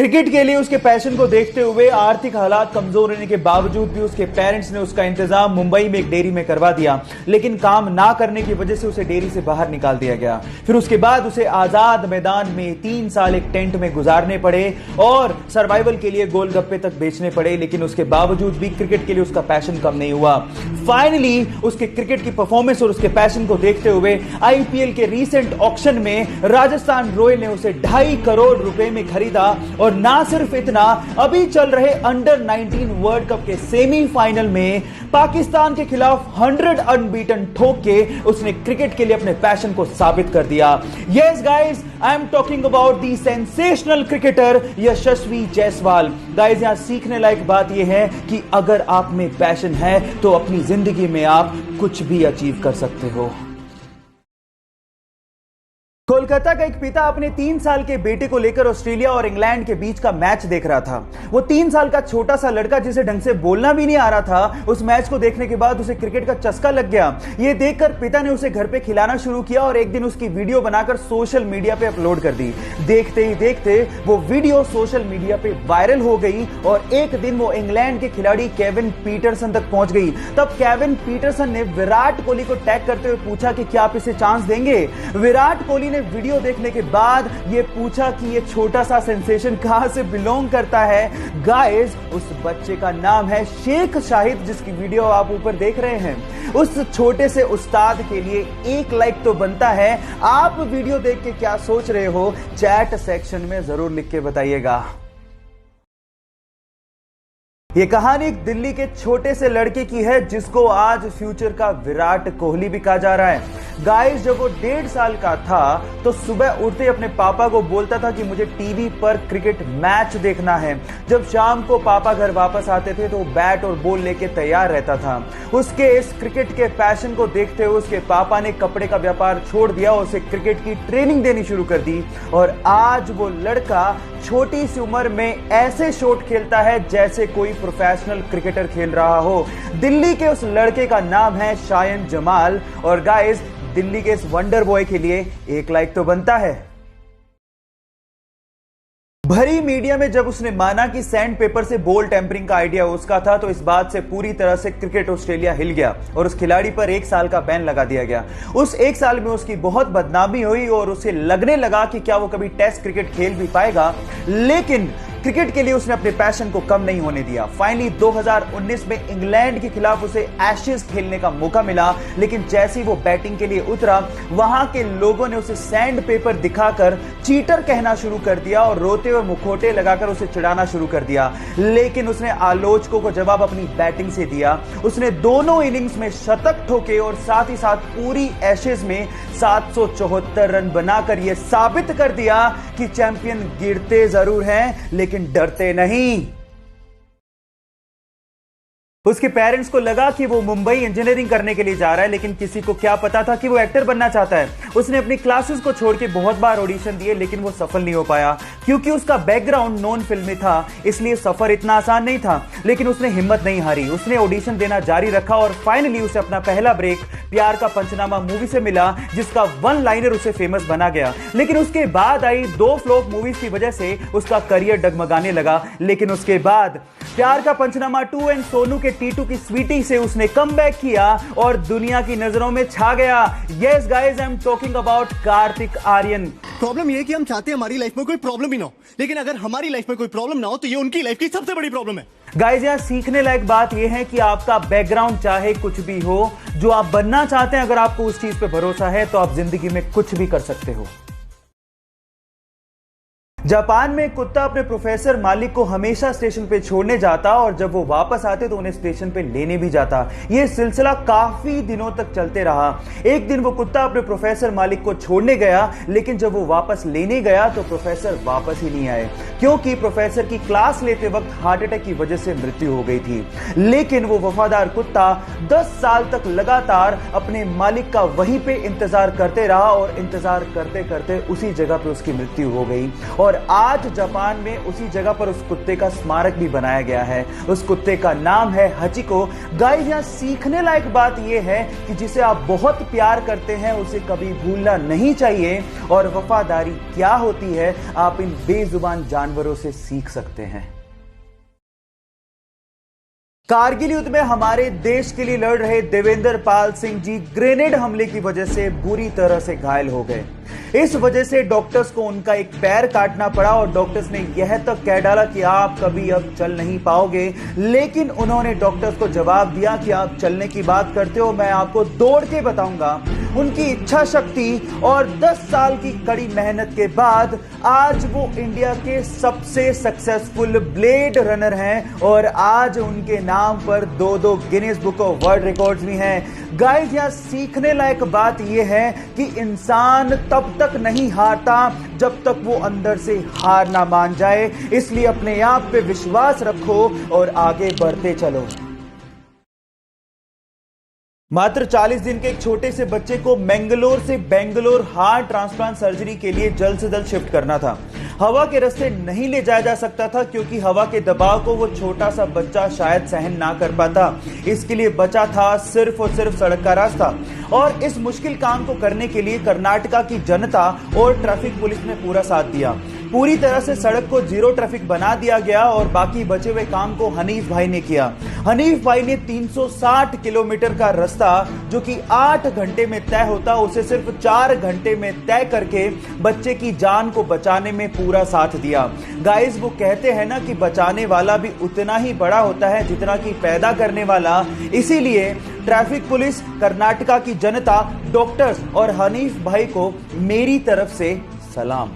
Cricket के लिए उसके पैशन को देखते हुए आर्थिक हालात कमजोर होने के बावजूद भी उसके पेरेंट्स ने उसका इंतजाम मुंबई में एक डेयरी में करवा दिया, लेकिन काम ना करने की वजह से उसे डेयरी से बाहर निकाल दिया गया। फिर उसके बाद उसे आजाद मैदान में 3 साल एक टेंट में गुजारने पड़े और सर्वाइवल के लिए गोलगप्पे तक बेचने पड़े, लेकिन उसके बावजूद भी क्रिकेट के लिए उसका पैशन कम नहीं हुआ। फाइनली उसके क्रिकेट की परफॉर्मेंस और उसके पैशन को देखते हुए आईपीएल के रीसेंट ऑक्शन में राजस्थान रॉयल ने उसे 2.5 करोड़ रुपए में खरीदा। और ना सिर्फ इतना, अभी चल रहे अंडर 19 वर्ल्ड कप के सेमीफाइनल में पाकिस्तान के खिलाफ 100 अनबीटन ठोक के उसने क्रिकेट के लिए अपने पैशन को साबित कर दिया। Yes guys, I am talking about the sensational cricketer Yashasvi Jaiswal. Guys, यहां सीखने लायक बात यह है कि अगर आप में पैशन है तो अपनी जिंदगी में आप कुछ भी अचीव कर सकते हो। कोलकाता का एक पिता अपने 3 साल के बेटे को लेकर ऑस्ट्रेलिया और इंग्लैंड के बीच का मैच देख रहा था। वो 3 साल का छोटा सा लड़का जिसे ढंग से बोलना भी नहीं आ रहा था, उस मैच को देखने के बाद उसे क्रिकेट का चस्का लग गया। ये देखकर पिता ने उसे घर पे खिलाना शुरू किया और एक दिन उसकी वीडियो बनाकर सोशल मीडिया पे अपलोड कर दी। देखते ही देखते वो वीडियो सोशल मीडिया पे वायरल हो गई और एक दिन वो इंग्लैंड के खिलाड़ी केविन पीटरसन तक पहुंच गई। तब केविन पीटरसन ने विराट कोहली को टैग करते हुए पूछा कि क्या आप इसे चांस देंगे। विराट कोहली ने वीडियो देखने के बाद यह पूछा कि यह छोटा सा सेंसेशन कहां से बिलोंग करता है। गाइस, उस बच्चे का नाम है शेख शाहिद, जिसकी वीडियो आप ऊपर देख रहे हैं। उस छोटे से उस्ताद के लिए 1 लाइक तो बनता है। आप वीडियो देख के क्या सोच रहे हो, चैट सेक्शन में जरूर लिख के बताइएगा। यह कहानी एक दिल्ली के छोटे से लड़के की है जिसको आज फ्यूचर का विराट कोहली भी कहा जा रहा है। गाइस, जब वो 1.5 साल का था तो सुबह उठते अपने पापा को बोलता था कि मुझे टीवी पर क्रिकेट मैच देखना है। जब शाम को पापा घर वापस आते थे तो वो बैट और बॉल लेके तैयार रहता था। उसके इस क्रिकेट के पैशन को देखते हुए उसके पापा ने कपड़े का व्यापार छोड़ दिया और उसे क्रिकेट की ट्रेनिंग देनी शुरू कर दी। और आज वो लड़का छोटी सी उम्र में ऐसे शॉट खेलता है जैसे कोई प्रोफेशनल क्रिकेटर खेल रहा हो। दिल्ली के उस लड़के का नाम है शायन जमाल। और गाइस, दिल्ली के इस वंडर बॉय के लिए 1 लाइक तो बनता है। भरी मीडिया में जब उसने माना कि सैंड पेपर से बॉल टेम्परिंग का आइडिया उसका था तो इस बात से पूरी तरह से क्रिकेट ऑस्ट्रेलिया हिल गया और उस खिलाड़ी पर 1 साल का बैन लगा दिया गया। उस 1 साल में उसकी बहुत बदनामी हुई और उसे लगने लगा कि क्या वो कभी टेस्ट क्रिकेट खेल भी पाएगा, लेकिन क्रिकेट के लिए उसने अपने पैशन को कम नहीं होने दिया। फाइनली 2019 में इंग्लैंड के खिलाफ उसे एशेज खेलने का मौका मिला, लेकिन जैसे ही वो बैटिंग के लिए उतरा वहां के लोगों ने उसे सैंड पेपर दिखाकर चीटर कहना शुरू कर दिया और रोते और मुखौटे लगाकर उसे चिढ़ाना शुरू कर दिया। लेकिन उसने आलोचकों को जवाब अपनी बैटिंग से दिया। उसने दोनों इनिंग्स में शतक ठोके और साथ ही साथ पूरी एशेज में 774 रन बनाकर यह साबित कर दिया कि चैंपियन गिरते जरूर हैं लेकिन डरते नहीं। उसके पेरेंट्स को लगा कि वो मुंबई इंजीनियरिंग करने के लिए जा रहा है, लेकिन किसी को क्या पता था कि वो एक्टर बनना चाहता है। उसने अपनी क्लासेस को छोड़ के बहुत बार ऑडिशन दिए, लेकिन वो सफल नहीं हो पाया क्योंकि उसका बैकग्राउंड नॉन फिल्मी था, इसलिए सफर इतना आसान नहीं था। लेकिन उसने हिम्मत नहीं हारी, उसने ऑडिशन देना जारी रखा और फाइनली उसे अपना पहला ब्रेक प्यार का पंचनामा मूवी से मिला, जिसका 1 लाइनर उसे फेमस बना गया। लेकिन उसके बाद आई 2 फ्लॉप मूवीज की वजह से उसका करियर डगमगाने लगा। लेकिन उसके बाद प्यार का पंचनामा 2 एंड सोनू के टीटू की स्वीटी से उसने कमबैक किया और दुनिया की नजरों में छा गया। Yes guys, I am talking about Kartik Aaryan. Problem ये है कि हम चाहते हैं हमारी लाइफ में कोई प्रॉब्लम ही ना हो, लेकिन अगर हमारी लाइफ में कोई प्रॉब्लम ना हो तो ये उनकी लाइफ की सबसे बड़ी प्रॉब्लम है। गाइस, यहां सीखने लायक बात यह है कि आपका बैकग्राउंड चाहे कुछ भी हो, जो आप बनना चाहते हैं, अगर आपको उस चीज पे भरोसा है तो आप जिंदगी में कुछ भी कर सकते हो। जापान में एक कुत्ता अपने प्रोफेसर मालिक को हमेशा स्टेशन पे छोड़ने जाता और जब वो वापस आते तो उन्हें स्टेशन पे लेने भी जाता। ये सिलसिला काफी दिनों तक चलते रहा। एक दिन वो कुत्ता अपने प्रोफेसर मालिक को छोड़ने गया, लेकिन जब वो वापस लेने गया तो प्रोफेसर वापस ही नहीं आए क्योंकि प्रोफेसर की क्लास लेते वक्त हार्ट अटैक की वजह से मृत्यु हो गई थी। लेकिन वो वफादार कुत्ता 10 साल तक लगातार अपने मालिक का वहीं पे इंतजार करते रहा और इंतजार करते करते उसी जगह पे उसकी मृत्यु हो गई। और आज जापान में उसी जगह पर उस कुत्ते का स्मारक भी बनाया गया है। उस कुत्ते का नाम है हचिको। गाइस, यहां सीखने लायक बात यह है कि जिसे आप बहुत प्यार करते हैं उसे कभी भूलना नहीं चाहिए और वफादारी क्या होती है आप इन बेजुबान जानवरों जानवरों से सीख सकते हैं। कारगिल युद्ध में हमारे देश के लिए लड़ रहे देवेंद्र पाल सिंह जी ग्रेनेड हमले की वजह से बुरी तरह से घायल हो गए। इस वजह से डॉक्टर्स को उनका एक पैर काटना पड़ा और डॉक्टर्स ने यह तक कह डाला कि आप कभी अब चल नहीं पाओगे। लेकिन उन्होंने डॉक्टर्स को जवाब दिया कि आप चलने की बात करते हो, मैं आपको दौड़ के बताऊंगा। उनकी इच्छा शक्ति और 10 साल की कड़ी मेहनत के बाद आज वो इंडिया के सबसे सक्सेसफुल ब्लेड रनर हैं और आज उनके नाम पर 2 Guinness book of world records भी हैं। गाइस, यहां सीखने लायक बात यह है कि इंसान तब तक नहीं हारता जब तक वो अंदर से हार ना मान जाए। इसलिए अपने आप पे विश्वास रखो और आगे बढ़ते चलो। मात्र 40 दिन के एक छोटे से बच्चे को मैंगलोर से बेंगलोर हार्ट ट्रांसप्लांट सर्जरी के लिए जल्द से जल्द शिफ्ट करना था। हवा के रास्ते नहीं ले जाया जा सकता था क्योंकि हवा के दबाव को वो छोटा सा बच्चा शायद सहन ना कर पाता। इसके लिए बचा था सिर्फ और सिर्फ सड़क का रास्ता। और इस मुश्किल काम को करने के लिए कर्नाटका की जनता और ट्रैफिक पुलिस ने पूरा साथ दिया। पूरी तरह से सड़क को जीरो ट्रैफिक बना दिया गया और बाकी बचे हुए काम को हनीफ भाई ने किया। हनीफ भाई ने 360 किलोमीटर का रास्ता जो कि 8 घंटे में तय होता उसे सिर्फ 4 घंटे में तय करके बच्चे की जान को बचाने में पूरा साथ दिया। गाइस, वो कहते हैं ना कि बचाने वाला भी उतना ही बड़ा होता है जितना कि पैदा करने वाला। इसीलिए ट्रैफिक पुलिस, कर्नाटका की जनता, डॉक्टर्स और हनीफ भाई को मेरी तरफ से सलाम।